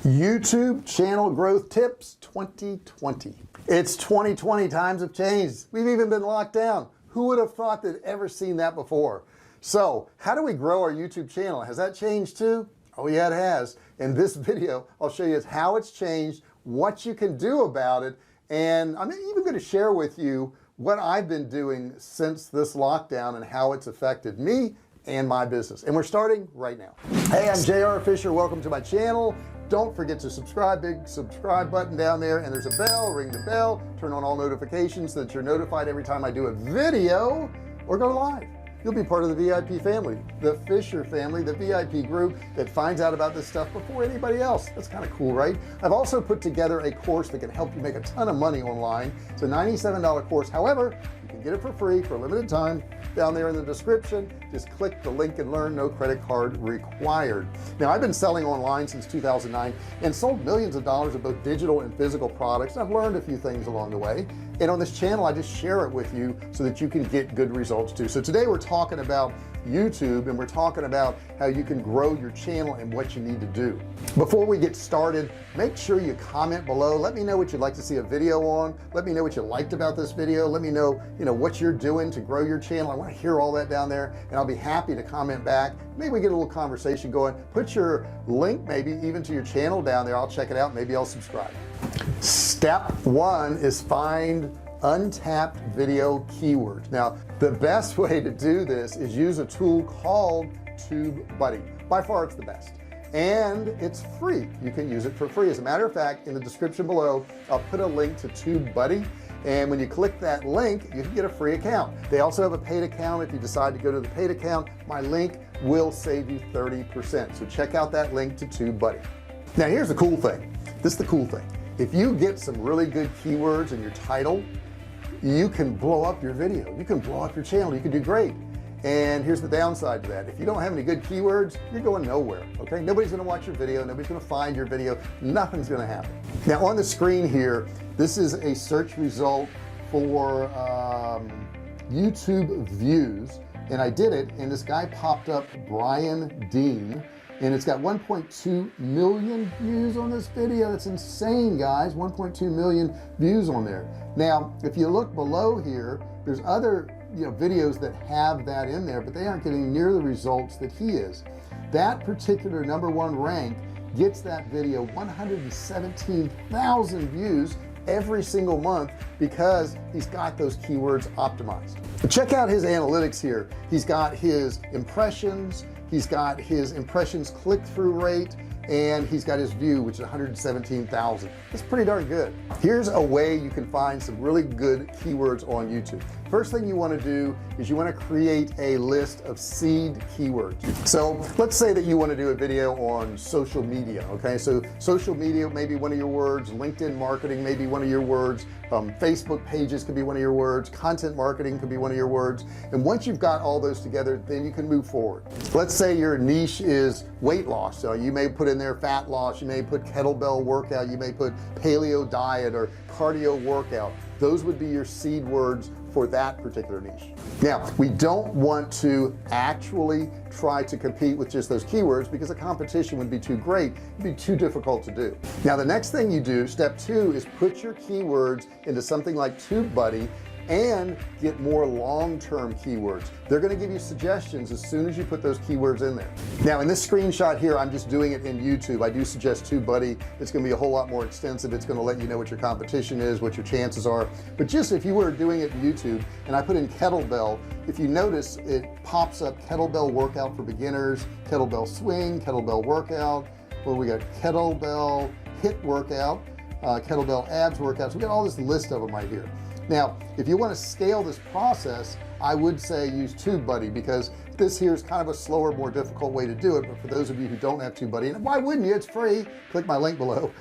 YouTube channel growth tips 2020. It's 2020. Times have changed. We've even been locked down. Who would have thought they'd ever seen that before? So how do we grow our YouTube channel? Has that changed too? Oh yeah, it has. In this video I'll show you how it's changed, what you can do about it, and I'm even going to share with you what I've been doing since this lockdown and how it's affected me and my business. And we're starting right now. Hey, I'm JR Fisher. Welcome to my channel. Don't forget to subscribe. Big subscribe button down there, and there's a bell. Ring the bell, turn on all notifications so that you're notified every time I do a video or go live. You'll be part of the VIP family, the Fisher family, the VIP group that finds out about this stuff before anybody else. That's kind of cool, right? I've also put together a course that can help you make a ton of money online. It's a $97 course. However, you can get it for free for a limited time down there in the description. Just click the link and learn. No credit card required. Now, I've been selling online since 2009 and sold millions of dollars of both digital and physical products, and I've learned a few things along the way, and on this channel I just share it with you so that you can get good results too. So today we're talking about YouTube, and we're talking about how you can grow your channel and what you need to do. Before we get started, make sure you comment below. Let me know what you'd like to see a video on. Let me know what you liked about this video. Let me know what you're doing to grow your channel. I want to hear all that down there, and I'll be happy to comment back. Maybe we get a little conversation going. Put your link maybe even to your channel down there. I'll check it out. Maybe I'll subscribe. Step one is find untapped video keywords. Now, the best way to do this is use a tool called TubeBuddy. By far it's the best, and it's free. You can use it for free. As a matter of fact, in the description below I'll put a link to TubeBuddy, and when you click that link you can get a free account. They also have a paid account. If you decide to go to the paid account, my link will save you 30%. So check out that link to TubeBuddy. Now here's the cool thing. This is the cool thing. If you get some really good keywords in your title, you can blow up your video, you can blow up your channel, you can do great. And here's the downside to that: if you don't have any good keywords, you're going nowhere. Okay, nobody's going to watch your video, nobody's going to find your video, nothing's going to happen. Now on the screen here, this is a search result for YouTube views, and I did it, and this guy popped up, Brian Dean, and it's got 1.2 million views on this video. That's insane, guys. 1.2 million views on there. Now if you look below here, there's other videos that have that in there, but they aren't getting near the results that he is. That particular #1 rank gets that video 117,000 views every single month because he's got those keywords optimized. But check out his analytics here. He's got his impressions, he's got his impressions click-through rate, and he's got his view, which is 117,000. It's pretty darn good. Here's a way you can find some really good keywords on YouTube. First thing you want to do is you want to create a list of seed keywords. So let's say that you want to do a video on social media. Okay, so social media may be one of your words, LinkedIn marketing may be one of your words, Facebook pages could be one of your words, content marketing could be one of your words. And once you've got all those together, then you can move forward. Let's say your niche is weight loss, so you may put in there fat loss, you may put kettlebell workout, you may put paleo diet or cardio workout. Those would be your seed words for that particular niche. Now, we don't want to actually try to compete with just those keywords because the competition would be too great. It'd be too difficult to do. Now, the next thing you do, step 2, is put your keywords into something like TubeBuddy and get more long-term keywords. They're going to give you suggestions as soon as you put those keywords in there. Now in this screenshot here, I'm just doing it in YouTube. I do suggest TubeBuddy. It's going to be a whole lot more extensive. It's going to let you know what your competition is, what your chances are. But just if you were doing it in YouTube and I put in kettlebell, if you notice it pops up kettlebell workout for beginners, kettlebell swing, kettlebell workout, where we got kettlebell hit workout, kettlebell abs workouts. We got all this list of them right here. Now if you want to scale this process, I would say use TubeBuddy, because this here is kind of a slower, more difficult way to do it. But for those of you who don't have TubeBuddy, and why wouldn't you, it's free, click my link below,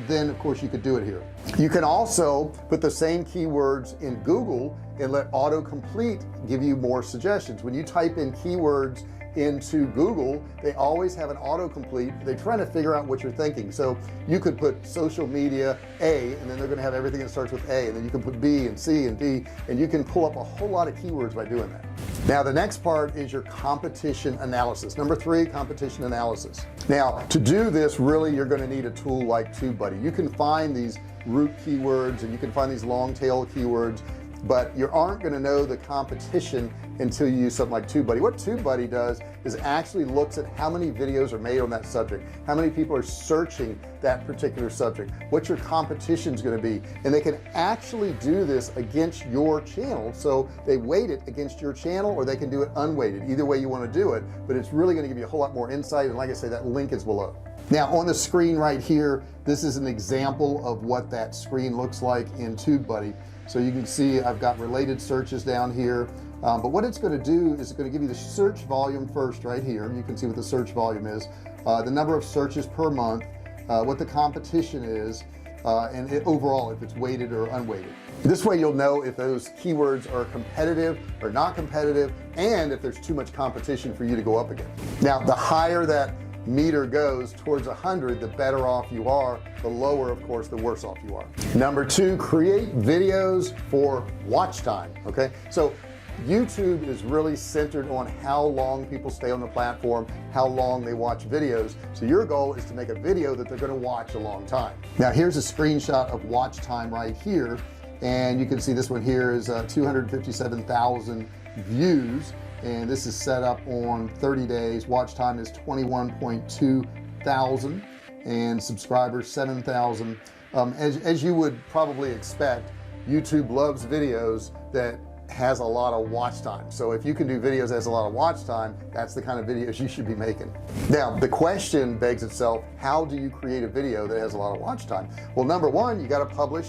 then of course you could do it here. You can also put the same keywords in Google and let autocomplete give you more suggestions. When you type in keywords into Google, they always have an autocomplete. They're trying to figure out what you're thinking. So you could put social media A, and then they're going to have everything that starts with A, and then you can put B and C and D, and you can pull up a whole lot of keywords by doing that. Now the next part is your competition analysis. Number 3, competition analysis. Now to do this, really you're going to need a tool like TubeBuddy. You can find these root keywords and you can find these long tail keywords, but you aren't going to know the competition until you use something like TubeBuddy. What TubeBuddy does is actually looks at how many videos are made on that subject, how many people are searching that particular subject, what your competition is going to be, and they can actually do this against your channel. So they weight it against your channel, or they can do it unweighted. Either way you want to do it, but it's really going to give you a whole lot more insight. And like I say, that link is below. Now on the screen right here, this is an example of what that screen looks like in TubeBuddy. So you can see I've got related searches down here, but what it's going to do is it's going to give you the search volume first right here. You can see what the search volume is, the number of searches per month, what the competition is, and overall if it's weighted or unweighted. This way you'll know if those keywords are competitive or not competitive, and if there's too much competition for you to go up against. Now the higher that meter goes towards 100, the better off you are. The lower, of course, the worse off you are. Number 2, create videos for watch time. Okay, so YouTube is really centered on how long people stay on the platform, how long they watch videos. So your goal is to make a video that they're going to watch a long time. Now here's a screenshot of watch time right here, and you can see this one here is 257,000 views, and this is set up on 30 days. Watch time is 21.2 thousand, and subscribers 7,000. As you would probably expect, YouTube loves videos that has a lot of watch time. So if you can do videos that has a lot of watch time, that's the kind of videos you should be making. Now the question begs itself, how do you create a video that has a lot of watch time? Well, number 1, you got to publish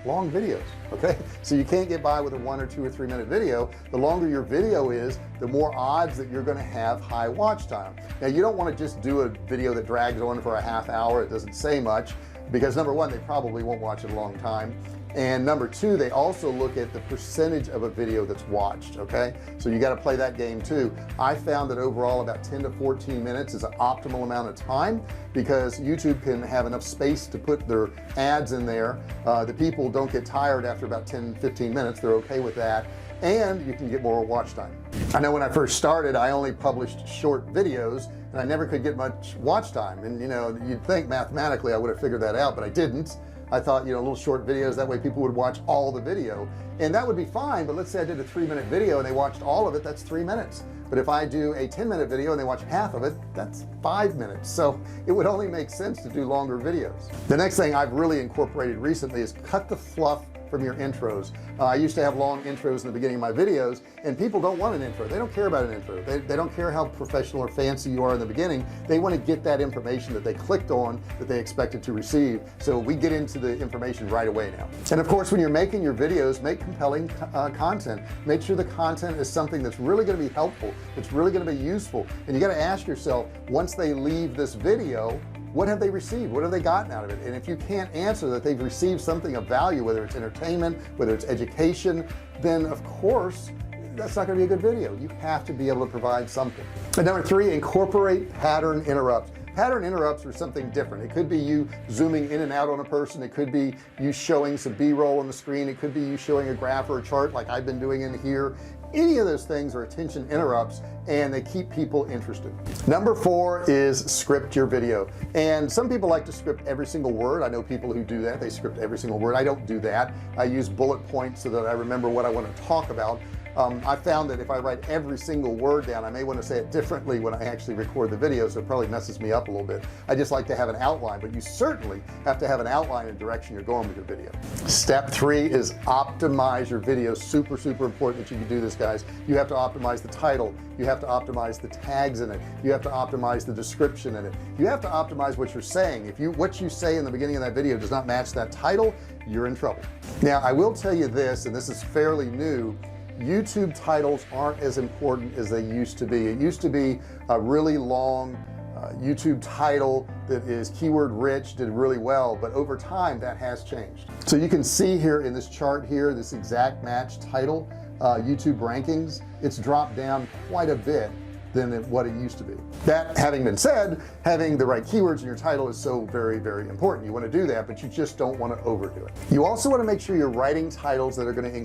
long videos. Okay, so you can't get by with a 1 or 2 or 3 minute video. The longer your video is, the more odds that you're going to have high watch time. Now you don't want to just do a video that drags on for a half hour. It doesn't say much, because number 1, they probably won't watch it a long time, and number 2, they also look at the percentage of a video that's watched. Okay, so you got to play that game too. I found that overall about 10 to 14 minutes is an optimal amount of time, because YouTube can have enough space to put their ads in there. The people don't get tired after about 10-15 minutes. They're okay with that, and you can get more watch time. I know when I first started, I only published short videos, and I never could get much watch time. And you know, you'd think mathematically I would have figured that out, but I didn't. I thought, you know, little short videos, that way people would watch all the video, and that would be fine. But let's say I did a 3-minute video and they watched all of it, that's 3 minutes. But if I do a 10-minute video and they watch half of it, that's 5 minutes. So it would only make sense to do longer videos. The next thing I've really incorporated recently is cut the fluff from your intros. I used to have long intros in the beginning of my videos, and people don't want an intro. They don't care about an intro. They don't care how professional or fancy you are in the beginning. They want to get that information that they clicked on, that they expected to receive. So we get into the information right away now. And of course, when you're making your videos, make compelling content. Make sure the content is something that's really going to be helpful, it's really going to be useful. And you got to ask yourself, once they leave this video, what have they received? What have they gotten out of it? And if you can't answer that they've received something of value, whether it's entertainment, whether it's education, then of course that's not going to be a good video. You have to be able to provide something. And number 3, incorporate pattern interrupts. Pattern interrupts are something different. It could be you zooming in and out on a person. It could be you showing some b-roll on the screen. It could be you showing a graph or a chart like I've been doing in here. Any of those things are attention interrupts, and they keep people interested. Number 4 is script your video. And some people like to script every single word. I know people who do that. They script every single word. I don't do that. I use bullet points so that I remember what I want to talk about. I found that if I write every single word down, I may want to say it differently when I actually record the video, so it probably messes me up a little bit. I just like to have an outline, but you certainly have to have an outline and direction you're going with your video. Step 3 is optimize your video. Super important that you can do this, guys. You have to optimize the title, you have to optimize the tags in it, you have to optimize the description in it, you have to optimize what you're saying. If what you say in the beginning of that video does not match that title, you're in trouble. Now I will tell you this, and this is fairly new, YouTube titles aren't as important as they used to be. It used to be a really long YouTube title that is keyword rich, did really well, but over time that has changed. So you can see here in this chart here, this exact match title, YouTube rankings, it's dropped down quite a bit. than what it used to be. That having been said, having the right keywords in your title is so very, very important. You want to do that, but you just don't want to overdo it. You also want to make sure you're writing titles that are going to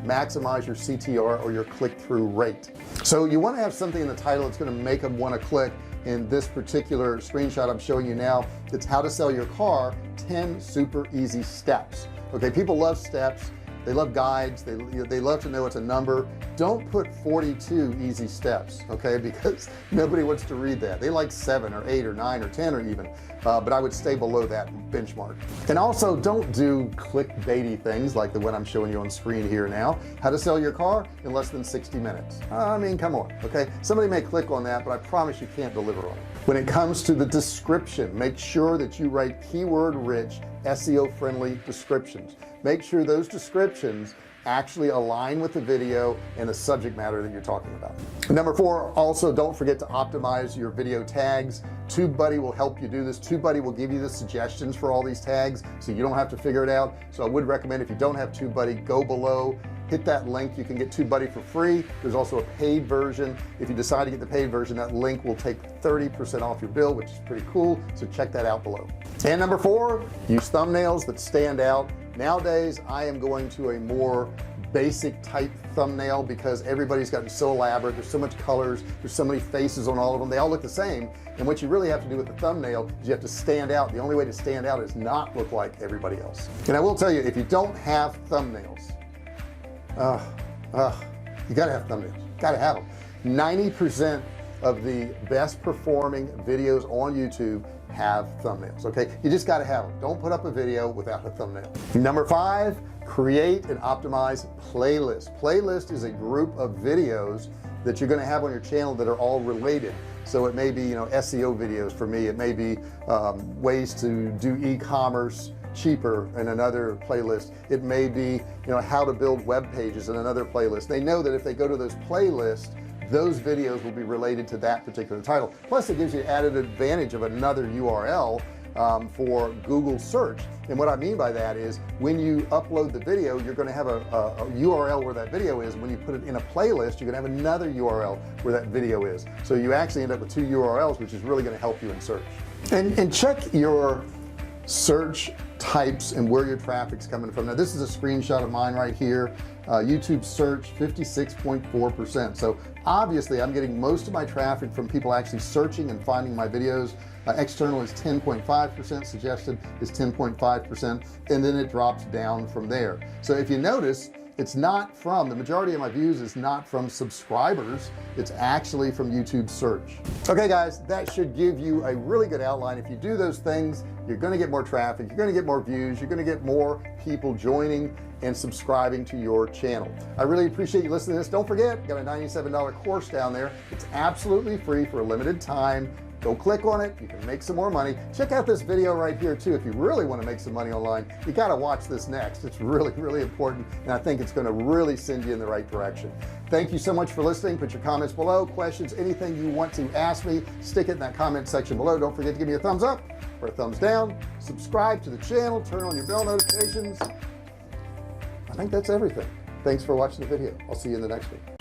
maximize your CTR or your click-through rate. So you want to have something in the title that's going to make them want to click. In this particular screenshot I'm showing you now, it's how to sell your car 10 super easy steps. Okay, people love steps, they love guides, they love to know it's a number. Don't put 42 easy steps, okay, because nobody wants to read that. They like 7 or 8 or 9 or 10 or even but I would stay below that benchmark. And also don't do clickbaity things like the one I'm showing you on screen here now. How to sell your car in less than 60 minutes. I mean, come on, okay, somebody may click on that, but I promise you can't deliver on it. When it comes to the description, make sure that you write keyword rich, SEO friendly descriptions. Make sure those descriptions actually align with the video and the subject matter that you're talking about. Number 4, also don't forget to optimize your video tags. TubeBuddy will help you do this. TubeBuddy will give you the suggestions for all these tags so you don't have to figure it out. So I would recommend, if you don't have TubeBuddy, go below, hit that link. You can get TubeBuddy for free. There's also a paid version. If you decide to get the paid version, that link will take 30% off your bill, which is pretty cool, so check that out below. And number 4, use thumbnails that stand out. Nowadays I am going to a more basic type thumbnail because everybody's gotten so elaborate. There's so much colors, there's so many faces on all of them, they all look the same. And what you really have to do with the thumbnail is you have to stand out. The only way to stand out is not look like everybody else. And I will tell you, if you don't have thumbnails, you gotta have thumbnails, gotta have them. 90% of the best performing videos on YouTube have thumbnails. Okay, you just got to have them. Don't put up a video without a thumbnail. Number 5, create and optimize playlist. Playlist is a group of videos that you're going to have on your channel that are all related. So it may be, you know, SEO videos for me. It may be ways to do e-commerce cheaper in another playlist. It may be, you know, how to build web pages in another playlist. They know that if they go to those playlists, those videos will be related to that particular title. Plus it gives you added advantage of another URL for Google search. And what I mean by that is when you upload the video, you're going to have a URL where that video is. When you put it in a playlist, you're going to have another URL where that video is. So you actually end up with 2 URLs, which is really going to help you in search. And check your search types and where your traffic's coming from. Now this is a screenshot of mine right here. YouTube search 56.4%. So obviously I'm getting most of my traffic from people actually searching and finding my videos. External is 10.5%, suggested is 10.5%, and then it drops down from there. So if you notice, it's not from, the majority of my views is not from subscribers, it's actually from YouTube search. Okay guys, that should give you a really good outline. If you do those things, you're going to get more traffic, you're going to get more views, you're going to get more people joining and subscribing to your channel. I really appreciate you listening to this. Don't forget, got a $97 course down there. It's absolutely free for a limited time. Go click on it, you can make some more money. Check out this video right here too. If you really want to make some money online, you got to watch this next. It's really important, and I think it's going to really send you in the right direction. Thank you so much for listening. Put your comments below, questions, anything you want to ask me, stick it in that comment section below. Don't forget to give me a thumbs up or a thumbs down, subscribe to the channel, turn on your bell notifications. I think that's everything. Thanks for watching the video. I'll see you in the next one.